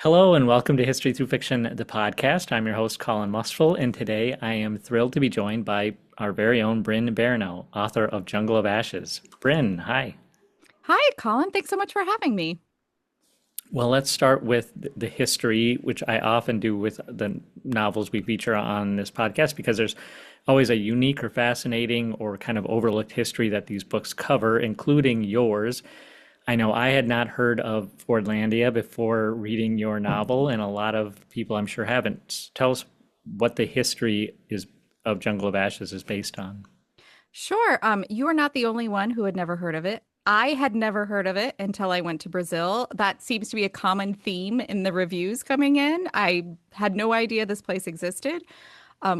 Hello and welcome to History Through Fiction, the podcast. I'm your host, Colin Mustful, and today I am thrilled to be joined by our very own Brynn Barineau, author of Jungle of Ashes. Brynn, hi. Hi, Colin. Thanks so much for having me. Well, let's start with the history, which I often do with the novels we feature on this podcast, because there's always a unique or fascinating or kind of overlooked history that these books cover, including yours. I know I had not heard of Fordlandia before reading your novel, and a lot of people I'm sure haven't. Tell us what the history is of Jungle of Ashes is based on. Sure. You are not the only one who had never heard of it. I had never heard of it until I went to Brazil. That seems to be a common theme in the reviews coming in. I had no idea this place existed.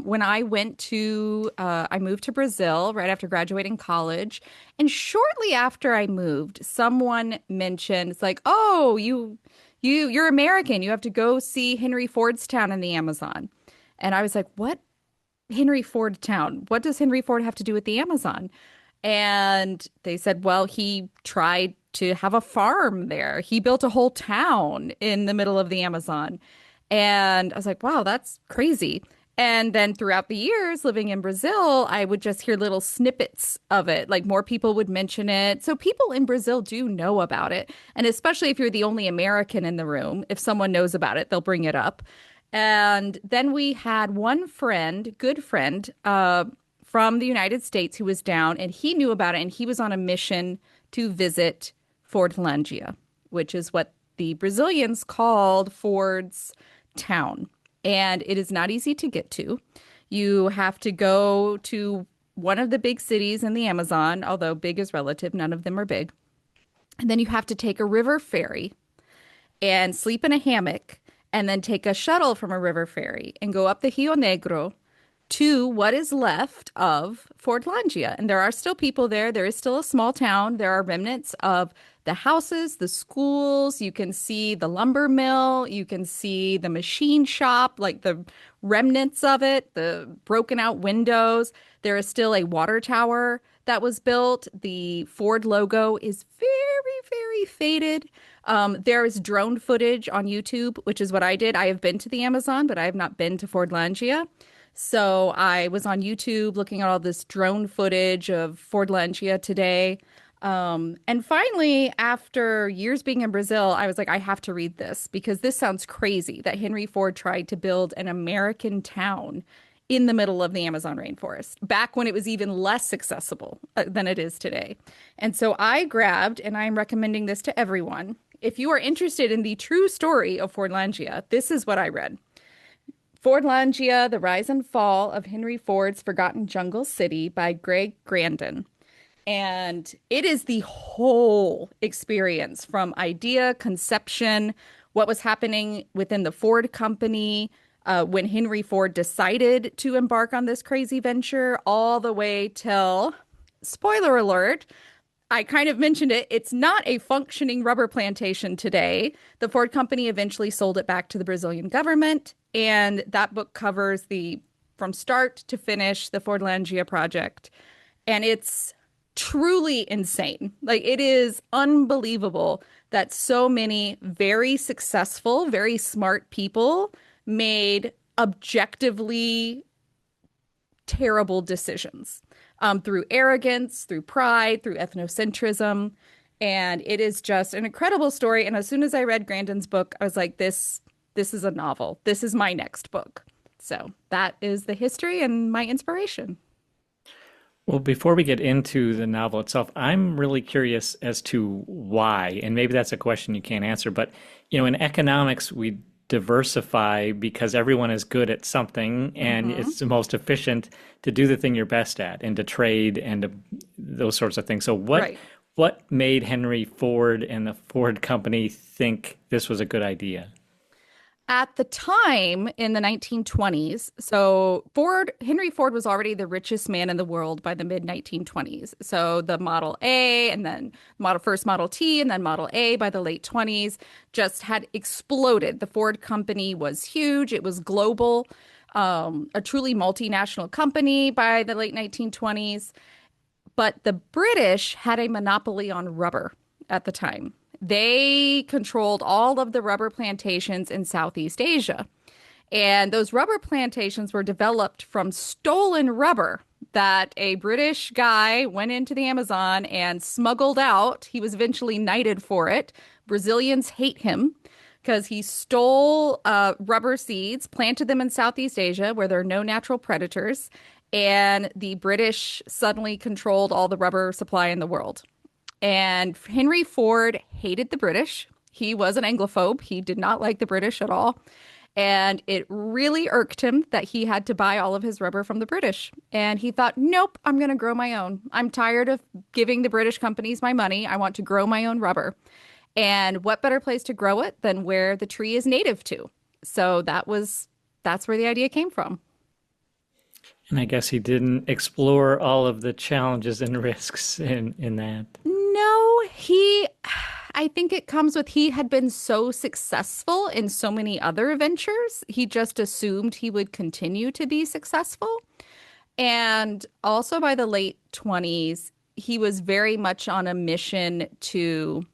When I moved to Brazil right after graduating college, and shortly after I moved, someone mentioned, it's like, "Oh, you're American. You have to go see Henry Ford's town in the Amazon." And I was like, "What? Henry Ford town? What does Henry Ford have to do with the Amazon?" And they said, well, he tried to have a farm there. He built a whole town in the middle of the Amazon. And I was like, wow, that's crazy. And then throughout the years living in Brazil, I would just hear little snippets of it. Like more people would mention it. So people in Brazil do know about it. And especially if you're the only American in the room, if someone knows about it, they'll bring it up. And then we had one friend, good friend, from the United States who was down and he knew about it and he was on a mission to visit Fordlandia, which is what the Brazilians called Ford's town. And it is not easy to get to. You have to go to one of the big cities in the Amazon, although big is relative, none of them are big. And then you have to take a river ferry and sleep in a hammock and then take a shuttle from a river ferry and go up the Rio Negro to what is left of Fordlandia. And there are still people there. There is still a small town. There are remnants of the houses, the schools. You can see the lumber mill. You can see the machine shop, like the remnants of it, the broken out windows. There is still a water tower that was built. The Ford logo is very, very faded. There is drone footage on YouTube, which is what I did. I have been to the Amazon, but I have not been to Fordlandia. So I was on YouTube looking at all this drone footage of Fordlandia today. And finally, after years being in Brazil, I was like, I have to read this because this sounds crazy that Henry Ford tried to build an American town in the middle of the Amazon rainforest, back when it was even less accessible than it is today. And so I grabbed, and I'm recommending this to everyone. If you are interested in the true story of Fordlandia, this is what I read. Fordlandia, The Rise and Fall of Henry Ford's Forgotten Jungle City by Greg Grandin. And it is the whole experience from idea, conception, what was happening within the Ford company when Henry Ford decided to embark on this crazy venture, all the way till, spoiler alert, I kind of mentioned it. It's not a functioning rubber plantation today. The Ford company eventually sold it back to the Brazilian government, and that book covers the from start to finish the Fordlandia project. And it's truly insane. Like it is unbelievable that so many very successful, very smart people made objectively terrible decisions through arrogance, through pride, through ethnocentrism. And it is just an incredible story. And as soon as I read Grandin's book, I was like, this is a novel. This is my next book. So that is the history and my inspiration. Well, before we get into the novel itself, I'm really curious as to why, and maybe that's a question you can't answer, but in economics, we diversify because everyone is good at something and Hmm. it's the most efficient to do the thing you're best at and to trade and those sorts of things. So Right. what made Henry Ford and the Ford company think this was a good idea? At the time in the 1920s, so Henry Ford was already the richest man in the world by the mid 1920s. So the Model A and then first Model T and then Model A by the late 20s just had exploded. The Ford company was huge. It was global, a truly multinational company by the late 1920s. But the British had a monopoly on rubber at the time. They controlled all of the rubber plantations in Southeast Asia. And those rubber plantations were developed from stolen rubber that a British guy went into the Amazon and smuggled out. He was eventually knighted for it. Brazilians hate him because he stole rubber seeds, planted them in Southeast Asia where there are no natural predators, and the British suddenly controlled all the rubber supply in the world. And Henry Ford hated the British. He was an Anglophobe. He did not like the British at all. And it really irked him that he had to buy all of his rubber from the British. And he thought, nope, I'm going to grow my own. I'm tired of giving the British companies my money. I want to grow my own rubber. And what better place to grow it than where the tree is native to? So that's where the idea came from. And I guess he didn't explore all of the challenges and risks in that. No, I think it comes with he had been so successful in so many other ventures. He just assumed he would continue to be successful. And also by the late 20s, he was very much on a mission to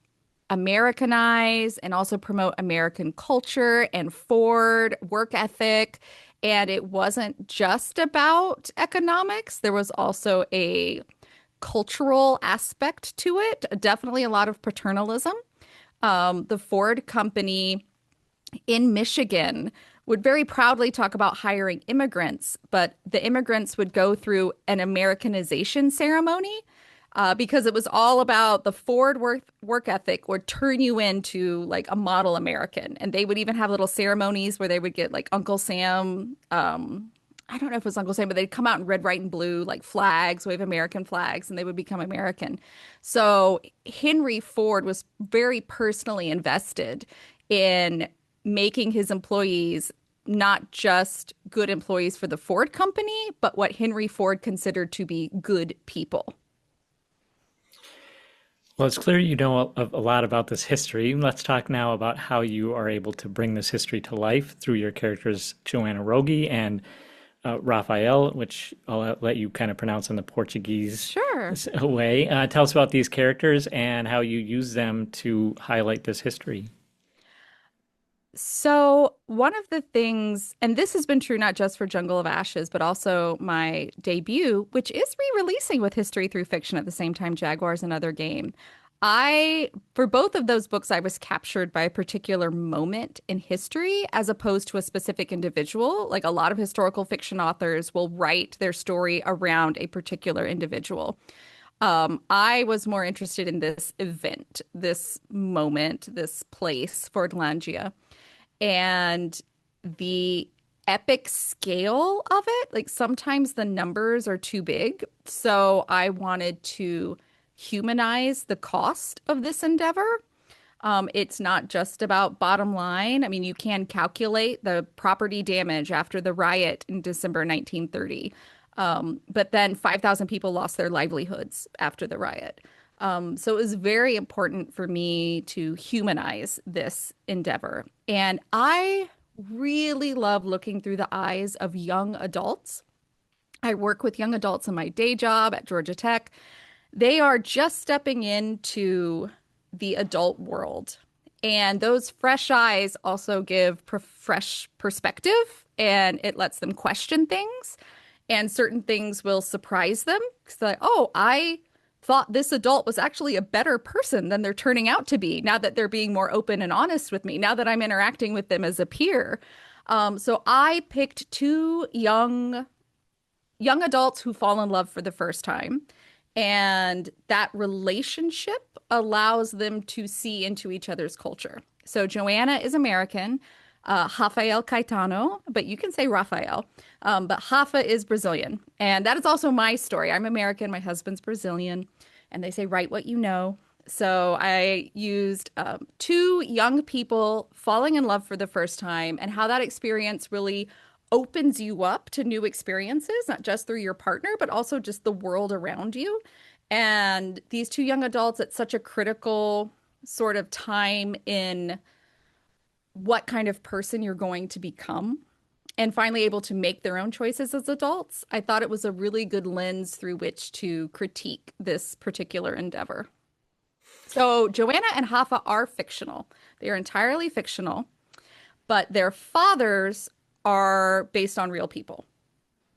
Americanize and also promote American culture and Ford work ethic. And it wasn't just about economics. There was also a cultural aspect to it, definitely a lot of paternalism. The Ford Company in Michigan would very proudly talk about hiring immigrants, but the immigrants would go through an Americanization ceremony because it was all about the Ford work ethic would turn you into like a model American. And they would even have little ceremonies where they would get like Uncle Sam. I don't know if it was Uncle Sam, but they'd come out in red, white, and blue, like flags, wave American flags, and they would become American. So Henry Ford was very personally invested in making his employees not just good employees for the Ford Company, but what Henry Ford considered to be good people. Well, it's clear you know a lot about this history. Let's talk now about how you are able to bring this history to life through your characters, Joanna Rogie and Rafael, which I'll let you kind of pronounce in the Portuguese Sure. way. Tell us about these characters and how you use them to highlight this history. So, one of the things, and this has been true not just for Jungle of Ashes, but also my debut, which is re-releasing with History Through Fiction at the same time, Jaguars, another game. For both of those books, I was captured by a particular moment in history as opposed to a specific individual. Like a lot of historical fiction authors will write their story around a particular individual. I was more interested in this event, this moment, this place, Fordlandia, and the epic scale of it. Like sometimes the numbers are too big. So I wanted to humanize the cost of this endeavor. It's not just about bottom line. I mean, you can calculate the property damage after the riot in December 1930. But then 5,000 people lost their livelihoods after the riot. So it was very important for me to humanize this endeavor. And I really love looking through the eyes of young adults. I work with young adults in my day job at Georgia Tech. They are just stepping into the adult world. And those fresh eyes also give fresh perspective and it lets them question things. And certain things will surprise them because they're like, oh, I thought this adult was actually a better person than they're turning out to be now that they're being more open and honest with me, now that I'm interacting with them as a peer. So I picked two young adults who fall in love for the first time. And that relationship allows them to see into each other's culture. So Joanna is American, Rafael Caetano, but you can say Rafael. But Rafa is Brazilian. And that is also my story. I'm American, my husband's Brazilian, and they say, write what you know. So I used two young people falling in love for the first time and how that experience really opens you up to new experiences, not just through your partner, but also just the world around you. And these two young adults at such a critical sort of time in what kind of person you're going to become and finally able to make their own choices as adults, I thought it was a really good lens through which to critique this particular endeavor. So Joanna and Rafa are fictional. They are entirely fictional, but their fathers are based on real people.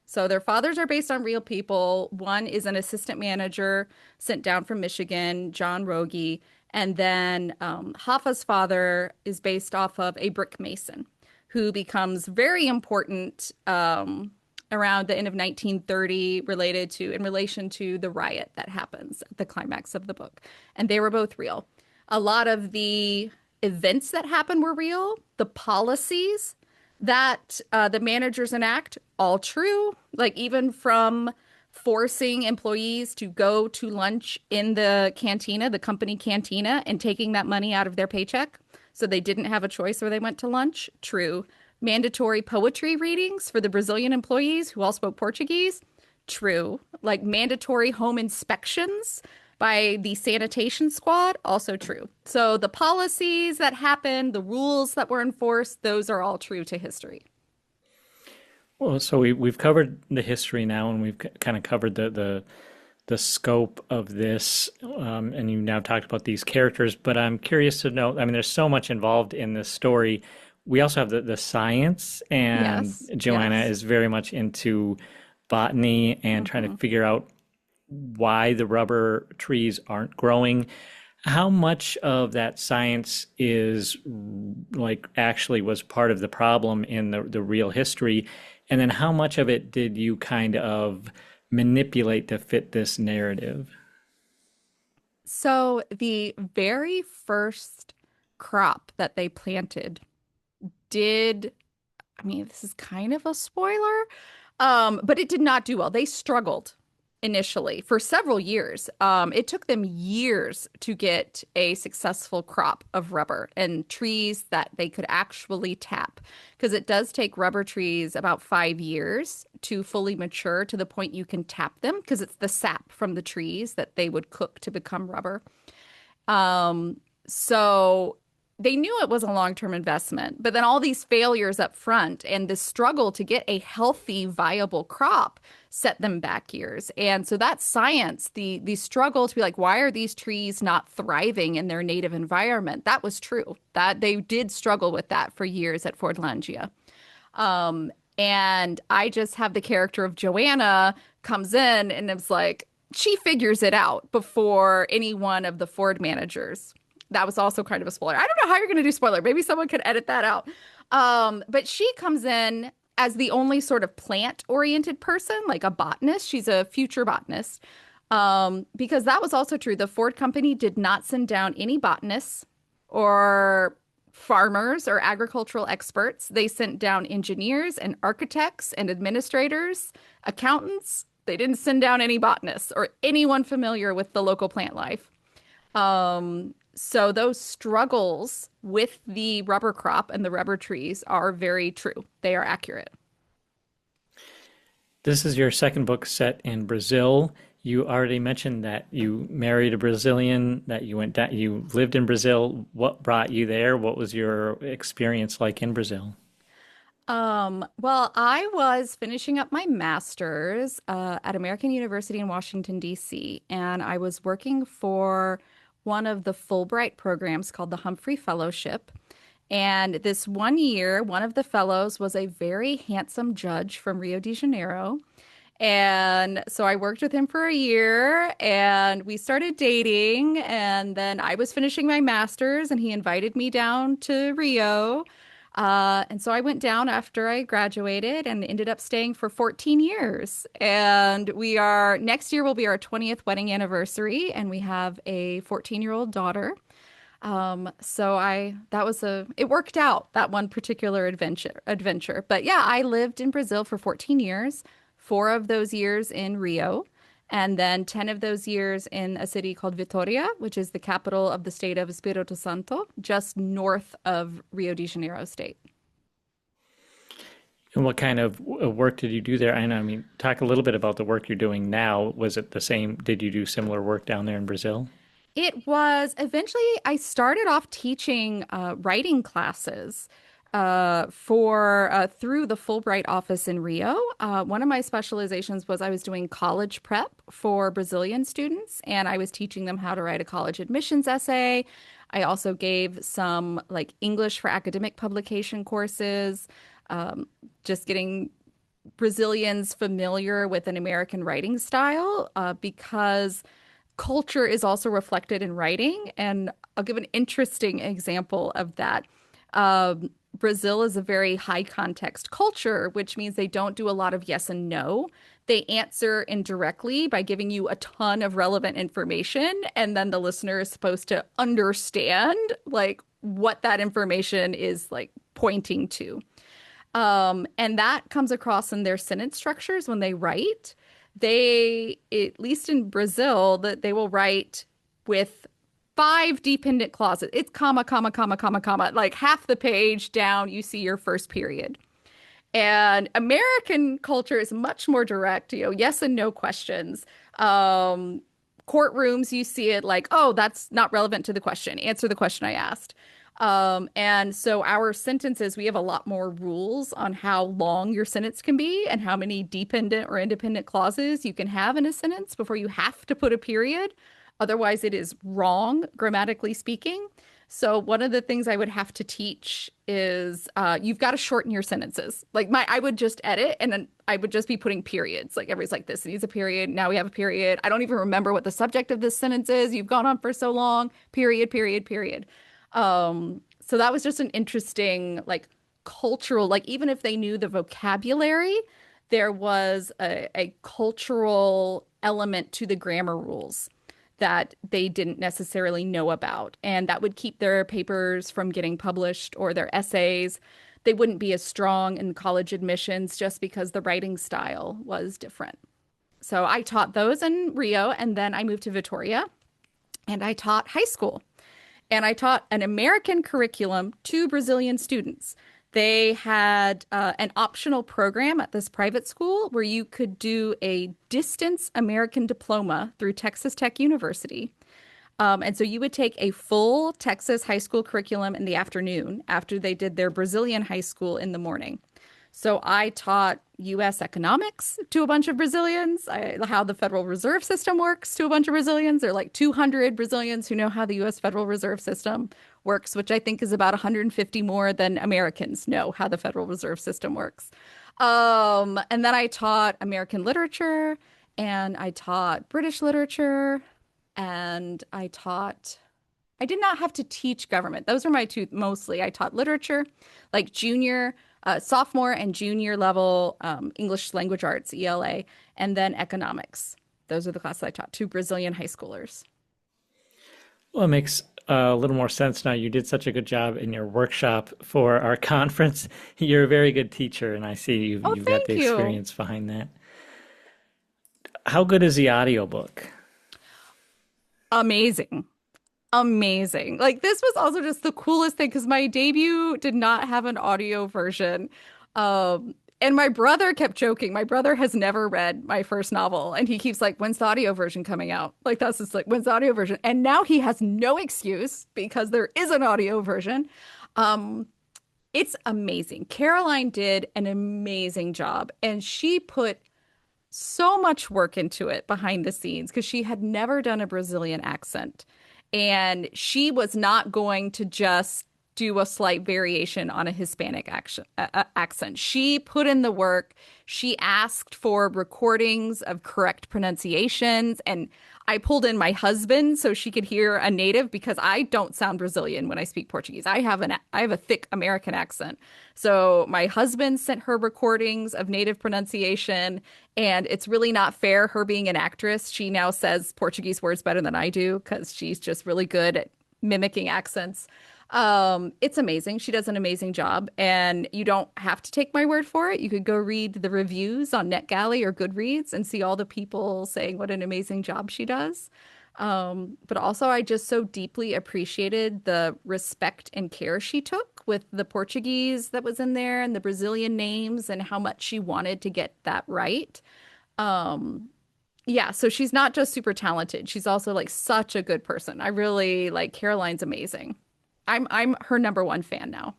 So their fathers are based on real people. One is an assistant manager sent down from Michigan, John Rogie. And then Hoffa's father is based off of a brick mason who becomes very important around the end of 1930 in relation to the riot that happens at the climax of the book. And they were both real. A lot of the events that happened were real. The policies that the managers enact, all true. Like even from forcing employees to go to lunch in the cantina, the company cantina, and taking that money out of their paycheck. So they didn't have a choice where they went to lunch. True. Mandatory poetry readings for the Brazilian employees who all spoke Portuguese. True. Like mandatory home inspections by the sanitation squad, also true. So the policies that happened, the rules that were enforced, those are all true to history. Well, so we've covered the history now, and we've kind of covered the scope of this, and you now talked about these characters. But I'm curious to know. I mean, there's so much involved in this story. We also have the science, and Yes, Joanna yes. is very much into botany and trying to hmm figure out why the rubber trees aren't growing. How much of that science is like actually was part of the problem in the real history? And then how much of it did you kind of manipulate to fit this narrative? So the very first crop that they planted did, I mean, this is kind of a spoiler, but it did not do well. They struggled initially for several years. It took them years to get a successful crop of rubber and trees that they could actually tap, because it does take rubber trees about 5 years to fully mature to the point you can tap them, because it's the sap from the trees that they would cook to become rubber. So they knew it was a long-term investment, but then all these failures up front and the struggle to get a healthy, viable crop set them back years. And so that science, the struggle to be like, why are these trees not thriving in their native environment? That was true. That they did struggle with that for years at Fordlandia. And I just have the character of Joanna comes in and it's like she figures it out before any one of the Ford managers. That was also kind of a spoiler. I don't know how you're going to do spoiler. Maybe someone could edit that out. But she comes in as the only sort of plant-oriented person, like a botanist. She's a future botanist. Because that was also true. The Ford company did not send down any botanists or farmers or agricultural experts. They sent down engineers and architects and administrators, accountants. They didn't send down any botanists or anyone familiar with the local plant life. So those struggles with the rubber crop and the rubber trees are very true. They are accurate. This is your second book set in Brazil. You already mentioned that you married a Brazilian, that you went down, you lived in Brazil. What brought you there? What was your experience like in Brazil? Well, I was finishing up my master's at American University in Washington, D.C., and I was working for one of the Fulbright programs called the Humphrey Fellowship. And this one year, one of the fellows was a very handsome judge from Rio de Janeiro. And so I worked with him for a year and we started dating. And then I was finishing my master's and he invited me down to Rio. And so I went down after I graduated and ended up staying for 14 years. And next year will be our 20th wedding anniversary. And we have a 14-year-old daughter. It worked out that one particular adventure. But yeah, I lived in Brazil for 14 years, 4 of those years in Rio, and then 10 of those years in a city called Vitória, which is the capital of the state of Espírito Santo, just north of Rio de Janeiro state. And what kind of work did you do there? I know, I mean, talk a little bit about the work you're doing now. Was it the same? Did you do similar work down there in Brazil? It was eventually, I started off teaching writing classes. For through the Fulbright office in Rio. One of my specializations was I was doing college prep for Brazilian students, and I was teaching them how to write a college admissions essay. I also gave some like English for academic publication courses, um, just getting Brazilians familiar with an American writing style, because culture is also reflected in writing. And I'll give an interesting example of that. Um, Brazil is a very high context culture, which means they don't do a lot of yes and no. They answer indirectly by giving you a ton of relevant information, and then the listener is supposed to understand like what that information is like pointing to. And that comes across in their sentence structures when they write. They, at least in Brazil, that they will write with five dependent clauses. It's comma, comma, comma, comma, comma. Like half the page down, you see your first period. And American culture is much more direct, yes and no questions. Courtrooms, you see it like, oh, that's not relevant to the question. Answer the question I asked. And so our sentences, we have a lot more rules on how long your sentence can be and how many dependent or independent clauses you can have in a sentence before you have to put a period. Otherwise, it is wrong, grammatically speaking. So one of the things I would have to teach is you've got to shorten your sentences. Like I would just edit and then I would just be putting periods. Like everybody's like, this needs a period. Now we have a period. I don't even remember what the subject of this sentence is. You've gone on for so long. Period, period, period. So that was just an interesting, like cultural, like even if they knew the vocabulary, there was a cultural element to the grammar rules that they didn't necessarily know about. And that would keep their papers from getting published or their essays. They wouldn't be as strong in college admissions just because the writing style was different. So I taught those in Rio, and then I moved to Vitoria and I taught high school. And I taught an American curriculum to Brazilian students. They had an optional program at this private school where you could do a distance American diploma through Texas Tech University. And so you would take a full Texas high school curriculum in the afternoon after they did their Brazilian high school in the morning. So I taught U.S. economics to a bunch of Brazilians, how the Federal Reserve System works to a bunch of Brazilians. There are like 200 Brazilians who know how the U.S. Federal Reserve System works, which I think is about 150 more than Americans know how the Federal Reserve System works. And then I taught American literature, and I taught British literature, and I did not have to teach government. Those were my two mostly. I taught literature, like sophomore and junior level English language arts, ELA, and then economics. Those are the classes I taught to Brazilian high schoolers. Well, it makes a little more sense now. You did such a good job in your workshop for our conference. You're a very good teacher, and I see Oh, you've got thank the you. experience behind that. How good is the audiobook? Amazing. Amazing. Like this was also just the coolest thing because my debut did not have an audio version. And my brother kept joking. My brother has never read my first novel, and he keeps like, when's the audio version coming out? Like that's just like, when's the audio version? And now he has no excuse because there is an audio version. Um, it's amazing. Caroline did an amazing job, and she put so much work into it behind the scenes because she had never done a Brazilian accent. And she was not going to just do a slight variation on a Hispanic accent. She put in the work. She asked for recordings of correct pronunciations. And I pulled in my husband so she could hear a native because I don't sound Brazilian when I speak Portuguese. I have a thick American accent. So my husband sent her recordings of native pronunciation, and it's really not fair her being an actress. She now says Portuguese words better than I do because she's just really good at mimicking accents. It's amazing. She does an amazing job, and you don't have to take my word for it. You could go read the reviews on NetGalley or Goodreads and see all the people saying what an amazing job she does. But also, I just so deeply appreciated the respect and care she took with the Portuguese that was in there and the Brazilian names and how much she wanted to get that right. Um, yeah, so she's not just super talented. She's also like such a good person. I really like Caroline's amazing. I'm her number one fan now.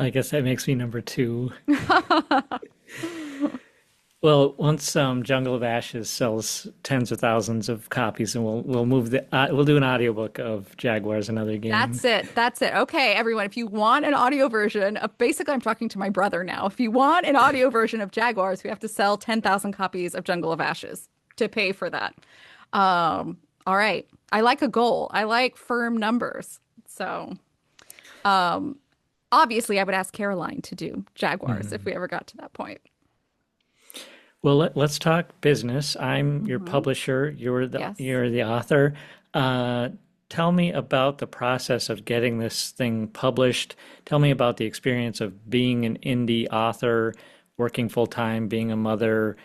I guess that makes me number two. Well, once Jungle of Ashes sells tens of thousands of copies, and we'll move the we'll do an audiobook of Jaguars, another game. That's it. That's it. Okay, everyone, if you want an audio version of basically, I'm talking to my brother now. If you want an audio version of Jaguars, we have to sell 10,000 copies of Jungle of Ashes to pay for that. All right. I like a goal. I like firm numbers. So, um, obviously, I would ask Caroline to do Jaguars if Mhm. we ever got to that point. Well, let's talk business. I'm your Hmm. publisher. Yes. You're the author. Uh, Tell me about the process of getting this thing published. Tell me about the experience of being an indie author, working full time, being a mother,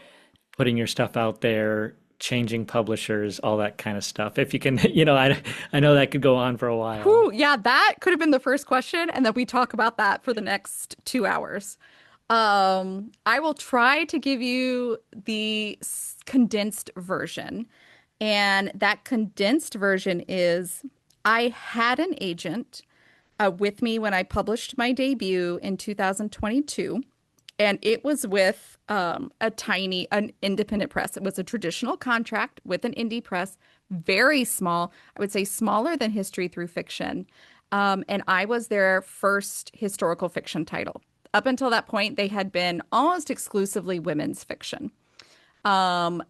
putting your stuff out there, changing publishers, all that kind of stuff. If you can, I know that could go on for a while. Whew, yeah, that could have been the first question, and then we talk about that for the next 2 hours. I will try to give you the condensed version. And that condensed version is I had an agent with me when I published my debut in 2022. And it was with an independent press. It was a traditional contract with an indie press, very small. I would say smaller than History Through Fiction. And I was their first historical fiction title. Up until that point, they had been almost exclusively women's fiction. My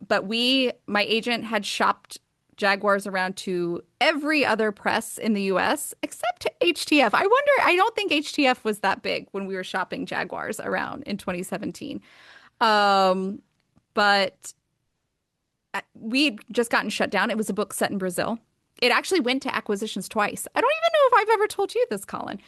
agent had shopped Jaguars around to every other press in the US except HTF. I don't think HTF was that big when we were shopping Jaguars around in 2017. Um, but we'd just gotten shut down. It was a book set in Brazil. It actually went to acquisitions twice. I don't even know if I've ever told you this, Colin.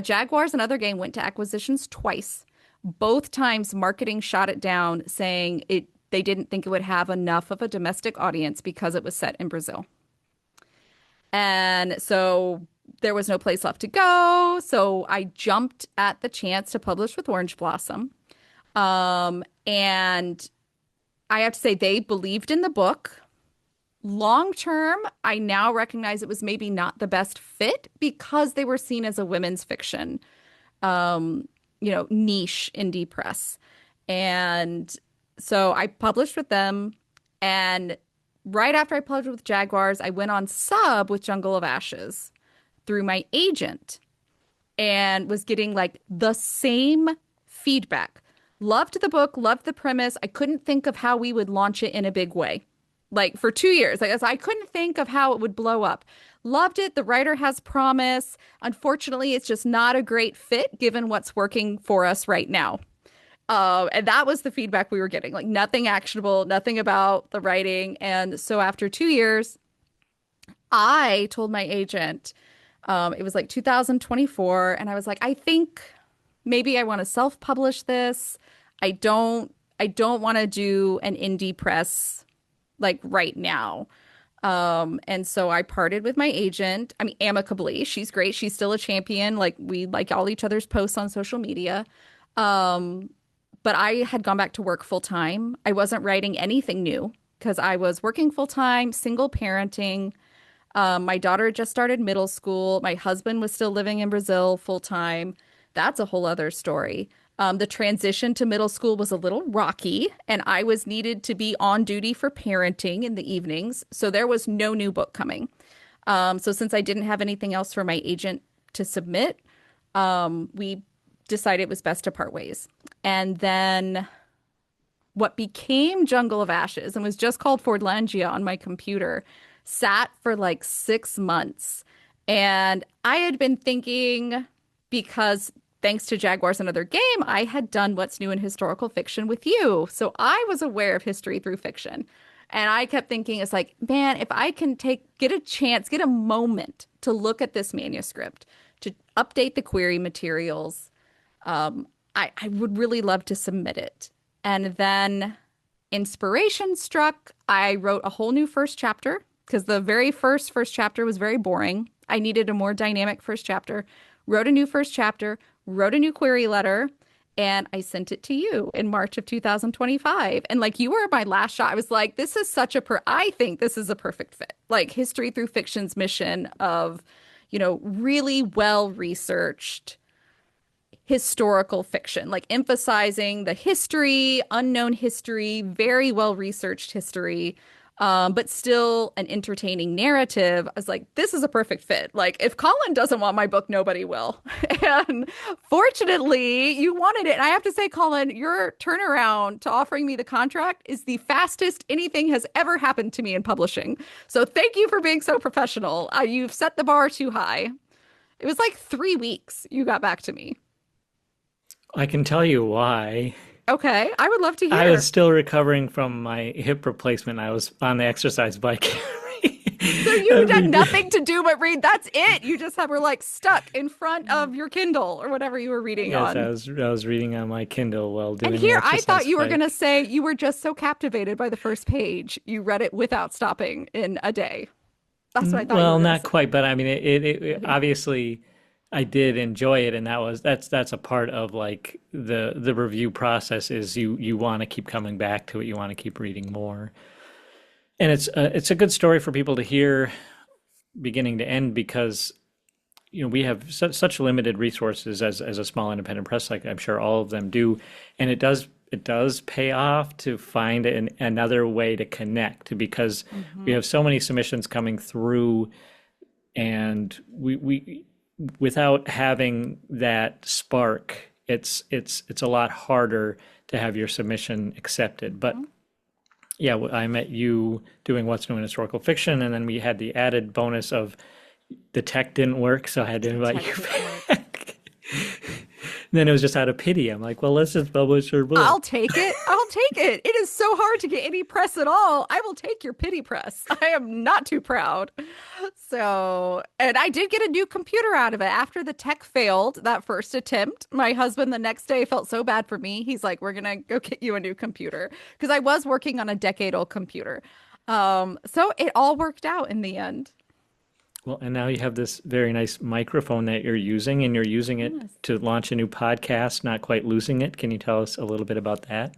Jaguars, another game, went to acquisitions twice. Both times, marketing shot it down, saying they didn't think it would have enough of a domestic audience because it was set in Brazil. And so there was no place left to go. So I jumped at the chance to publish with Orange Blossom. And I have to say, they believed in the book. Long term, I now recognize it was maybe not the best fit because they were seen as a women's fiction, niche indie press. And so I published with them. And right after I published with Jaguars, I went on sub with Jungle of Ashes through my agent and was getting like the same feedback. Loved the book, loved the premise. I couldn't think of how we would launch it in a big way. Like for 2 years, I couldn't think of how it would blow up. Loved it. The writer has promise. Unfortunately, it's just not a great fit given what's working for us right now. And that was the feedback we were getting, like nothing actionable, nothing about the writing. And so after 2 years, I told my agent, it was like 2024, and I was like, I think maybe I want to self-publish this. I don't want to do an indie press like right now. And so I parted with my agent. I mean, amicably. She's great. She's still a champion. Like we like all each other's posts on social media. Um, but I had gone back to work full time. I wasn't writing anything new because I was working full time, single parenting. My daughter had just started middle school. My husband was still living in Brazil full time. That's a whole other story. The transition to middle school was a little rocky, and I was needed to be on duty for parenting in the evenings. So there was no new book coming. So since I didn't have anything else for my agent to submit, we decided it was best to part ways. And then what became Jungle of Ashes and was just called Fordlandia on my computer sat for like 6 months. And I had been thinking, because thanks to Jaguars Another Game, I had done What's New in Historical Fiction with you. So I was aware of history through fiction. And I kept thinking, it's like, man, if I can get a chance, get a moment to look at this manuscript, to update the query materials, I would really love to submit it. And then inspiration struck. I wrote a whole new first chapter because the very first chapter was very boring. I needed a more dynamic first chapter. Wrote a new first chapter, wrote a new query letter, and I sent it to you in March of 2025. And like you were my last shot. I was like, this is such I think this is a perfect fit. Like History Through Fiction's mission of, really well researched historical fiction, like emphasizing the history, unknown history, very well researched history, but still an entertaining narrative. I was like, this is a perfect fit. Like, if Colin doesn't want my book, nobody will. And fortunately, you wanted it. And I have to say, Colin, your turnaround to offering me the contract is the fastest anything has ever happened to me in publishing. So thank you for being so professional. You've set the bar too high. It was like 3 weeks you got back to me. I can tell you why. Okay, I would love to I was hear. still recovering from my hip replacement. I was on the exercise bike So you had every day. nothing to do but read. That's it. You just were like stuck in front of your Kindle or whatever you were reading Yes, on. I was reading on my Kindle while And doing the here I thought exercise you were going to bike. say you were just so captivated by the first page. You read it without stopping in a day. That's what I thought you were Well, going to not say. quite, but I mean, it obviously I did enjoy it, and that's a part of like the review process is you want to keep coming back to it, you want to keep reading more, and it's a good story for people to hear beginning to end because we have such limited resources as a small independent press, like I'm sure all of them do, and it does pay off to find another way to connect because we Hmm. have so many submissions coming through, and we without having that spark, it's a lot harder to have your submission accepted. But yeah, I met you doing what's new in historical fiction, and then we had the added bonus of the tech didn't work, so I had to The invite tech you didn't work. back. Then it was just out of pity. I'm like, well, let's just publish your book. I'll take it. I'll take it. It is so hard to get any press at all. I will take your pity press. I am not too proud. So, and I did get a new computer out of it after the tech failed that first attempt. My husband the next day felt so bad for me. He's like, "We're gonna go get you a new computer," because I was working on a decade-old computer. So it all worked out in the end. Well, and now you have this very nice microphone that you're using, and you're using it Yes. to launch a new podcast, Not Quite Losing It. Can you tell us a little bit about that?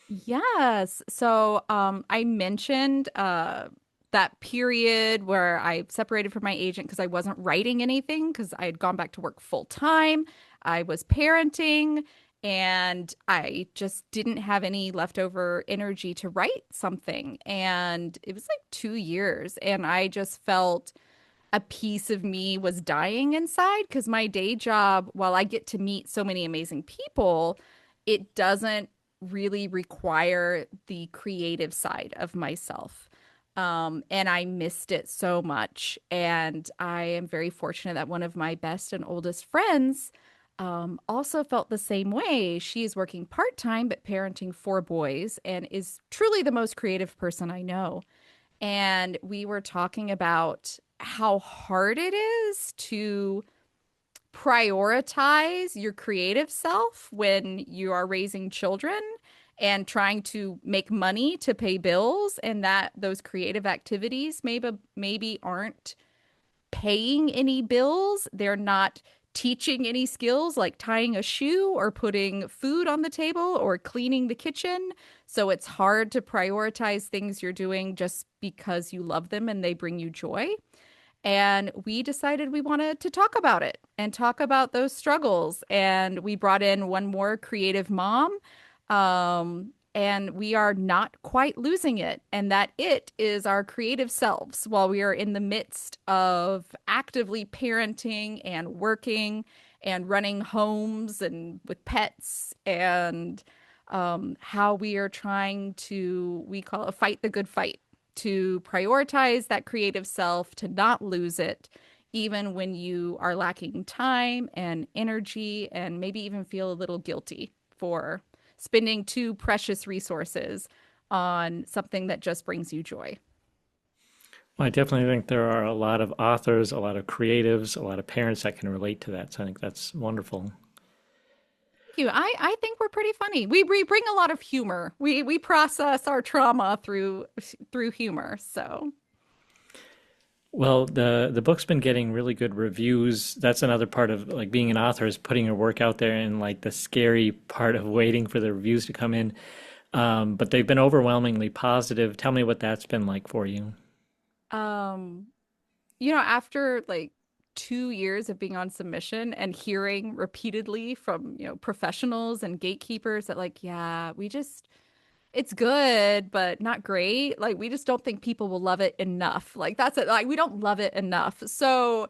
Yes. So, I mentioned that period where I separated from my agent because I wasn't writing anything because I had gone back to work full time. I was parenting and I just didn't have any leftover energy to write something. And it was like 2 years, and I just felt a piece of me was dying inside because my day job, while I get to meet so many amazing people, it doesn't really require the creative side of myself. And I missed it so much. And I am very fortunate that one of my best and oldest friends also felt the same way. She is working part-time, but parenting 4 boys and is truly the most creative person I know. And we were talking about how hard it is to prioritize your creative self when you are raising children and trying to make money to pay bills, and that those creative activities maybe aren't paying any bills. They're not teaching any skills like tying a shoe or putting food on the table or cleaning the kitchen. So it's hard to prioritize things you're doing just because you love them and they bring you joy. And we decided we wanted to talk about it and talk about those struggles. And we brought in one more creative mom. And we are not quite losing it. And that it is our creative selves while we are in the midst of actively parenting and working and running homes and with pets and how we are trying to, we call it fight the good fight, to prioritize that creative self, to not lose it, even when you are lacking time and energy, and maybe even feel a little guilty for spending two precious resources on something that just brings you joy. Well, I definitely think there are a lot of authors, a lot of creatives, a lot of parents that can relate to that. So I think that's wonderful. Thank you. I think we're pretty funny. We bring a lot of humor. We process our trauma through humor. So Well, the book's been getting really good reviews. That's another part of like being an author is putting your work out there and like the scary part of waiting for the reviews to come in. But they've been overwhelmingly positive. Tell me what that's been like for you. um after like 2 years of being on submission and hearing repeatedly from, professionals and gatekeepers that like, yeah, it's good, but not great. Like, we just don't think people will love it enough. Like, that's it. Like, we don't love it enough. So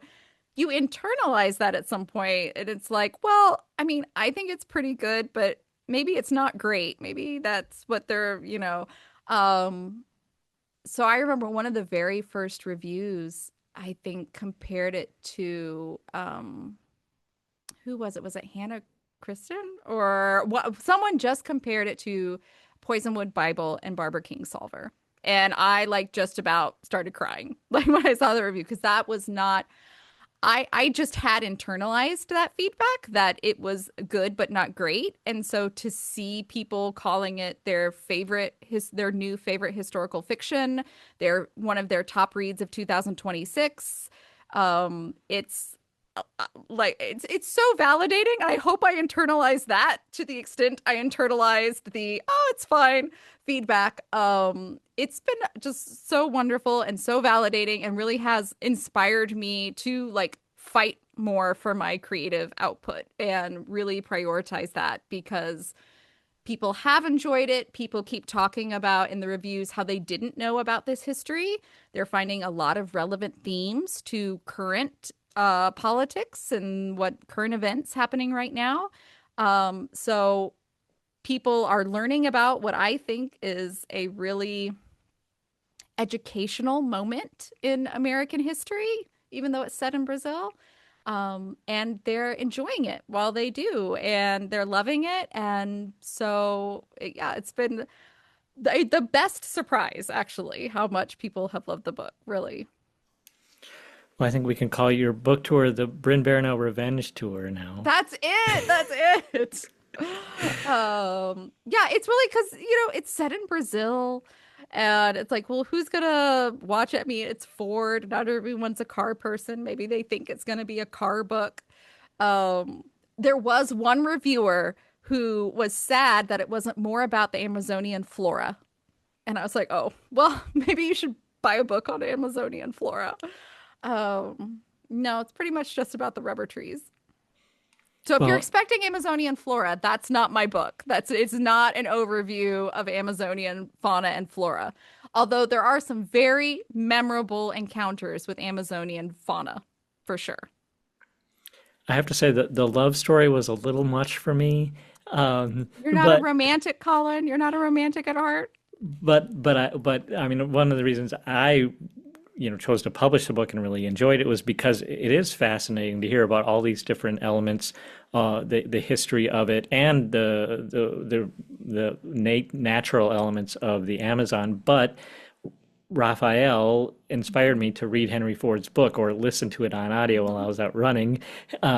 you internalize that at some point, and it's like, well, I mean, I think it's pretty good, but maybe it's not great. Maybe that's what they're. Um, so I remember one of the very first reviews, I think, compared it to who was it? Was it Hannah Kristen or what? Someone just compared it to Poisonwood Bible and Barbara Kingsolver. And I like just about started crying like when I saw the review because that was not I just had internalized that feedback that it was good but not great. And so to see people calling it their new favorite historical fiction, their one of their top reads of 2026, it's like it's so validating. I hope I internalized that to the extent I internalized the it's fine feedback. It's been just so wonderful and so validating and really has inspired me to like fight more for my creative output and really prioritize that because people have enjoyed it. People keep talking about in the reviews how they didn't know about this history. They're finding a lot of relevant themes to current politics and what current events happening right now. So people are learning about what I think is a really educational moment in American history, even though it's set in Brazil. And they're enjoying it while they do, and they're loving it. And so, yeah, it's been the best surprise, actually, how much people have loved the book, really. Well, I think we can call your book tour the Brynn Barineau Revenge Tour now. That's it. That's it. Yeah, it's really because, it's set in Brazil and it's like, well, who's gonna watch it? I mean, it's Ford. Not everyone's a car person. Maybe they think it's gonna be a car book. Um, there was one reviewer who was sad that it wasn't more about the Amazonian flora. And I was like, oh, well, maybe you should buy a book on Amazonian flora. No, it's pretty much just about the rubber trees. So if you're Well, expecting Amazonian flora, that's not my book. It's not an overview of Amazonian fauna and flora. Although there are some very memorable encounters with Amazonian fauna, for sure. I have to say that the love story was a little much for me. You're not a But romantic, Colin. You're not a romantic at heart. I mean one of the reasons I chose to publish the book and really enjoyed it was because it is fascinating to hear about all these different elements, the history of it, and the natural elements of the Amazon. But Raphael inspired me to read Henry Ford's book or listen to it on audio while I was out running,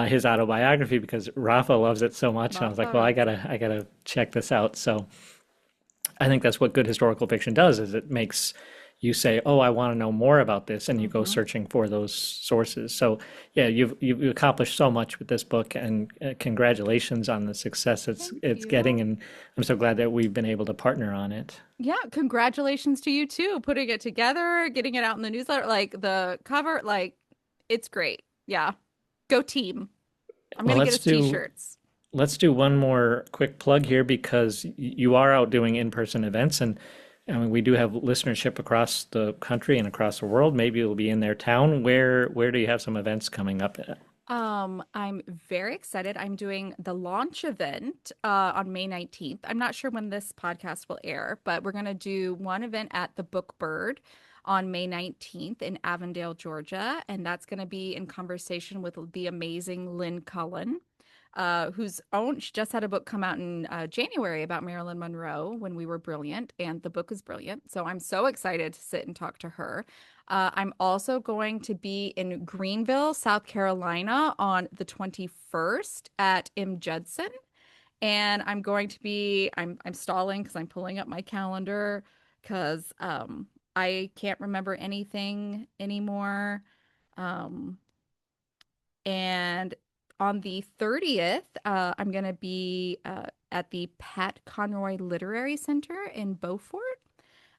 his autobiography, because Rafa loves it so much, and I Love was like, well, that. I gotta check this out. So I think that's what good historical fiction does, is it makes you say, "Oh, I want to know more about this," and you go Hmm. searching for those sources. So, yeah, you've accomplished so much with this book, and congratulations on the success Thank it's getting. you. And I'm so glad that we've been able to partner on it. Yeah, congratulations to you too, putting it together, getting it out in the newsletter, like the cover, like it's great. Yeah. Go team. I'm Well, gonna get us t-shirts. let's do one more quick plug here because you are out doing in-person events, and I mean we do have listenership across the country and across the world. Maybe it'll be in their town. Where do you have some events coming up at? I'm very excited. I'm doing the launch event on May 19th. I'm not sure when this podcast will air, but we're gonna do one event at the Book Bird on May 19th in Avondale, Georgia, and that's gonna be in conversation with the amazing Lynn Cullen. She just had a book come out in January about Marilyn Monroe when we were brilliant, and the book is brilliant. So I'm so excited to sit and talk to her. I'm also going to be in Greenville, South Carolina on the 21st at M. Judson. And I'm stalling because I'm pulling up my calendar because I can't remember anything anymore. Um, and on the 30th, I'm going to be at the Pat Conroy Literary Center in Beaufort.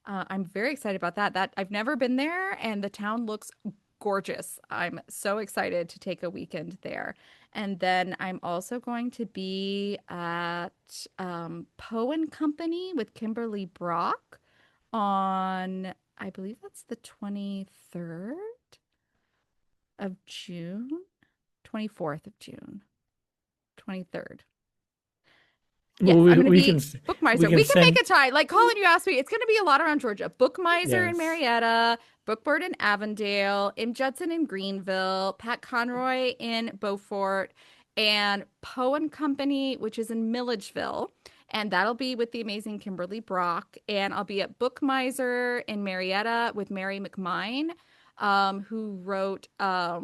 I'm very excited about that. I've never been there, and the town looks gorgeous. I'm so excited to take a weekend there. And then I'm also going to be at Poe and Company with Kimberly Brock on, I believe that's the 23rd of June, 24th of June, 23rd. Yes, Well, I'm going to we be can we Bookmiser. can We can make send a tie. Like Colin, you asked me, it's going to be a lot around Georgia. Bookmiser in yes. Marietta, Bookbird in Avondale, M. Judson in Greenville, Pat Conroy in Beaufort, and Poe and Company, which is in Milledgeville. And that'll be with the amazing Kimberly Brock. And I'll be at Bookmiser in Marietta with Mary McMine, who wrote uh,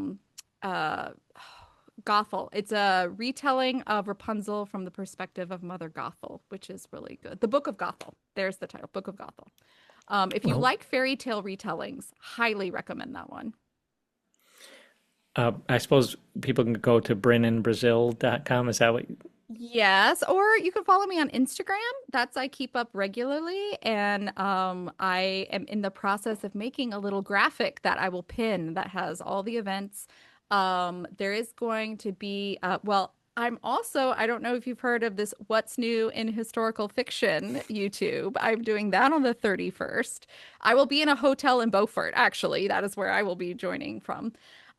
Gothel. It's a retelling of Rapunzel from the perspective of Mother Gothel, which is really good. The Book of Gothel. There's the title, Book of Gothel. If you Well, like fairy tale retellings, highly recommend that one. I suppose people can go to brynninbrazil.com. Is that what? Yes, or you can follow me on Instagram. That's I keep up regularly, and I am in the process of making a little graphic that I will pin that has all the events. There is going to be well, I'm also I don't know if you've heard of this What's New in Historical Fiction YouTube. I'm doing that on the 31st. I will be in a hotel in Beaufort, actually. That is where I will be joining from.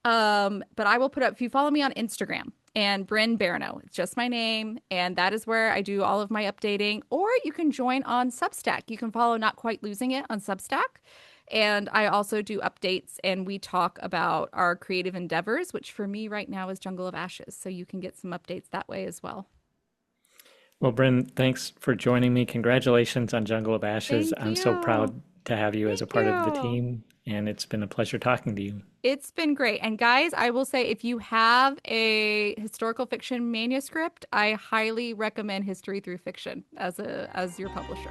But I will put up, if you follow me on Instagram and Brynn Barineau, it's just my name, and that is where I do all of my updating. Or you can join on Substack. You can follow Not Quite Losing It on Substack. And I also do updates and we talk about our creative endeavors, which for me right now is Jungle of Ashes. So you can get some updates that way as well. Well, Bryn, thanks for joining me. Congratulations on Jungle of Ashes. Thank I'm so you. proud to have you as a Thank part of the you. team, and it's been a pleasure talking to you. It's been great. And guys, I will say if you have a historical fiction manuscript, I highly recommend History Through Fiction as your publisher.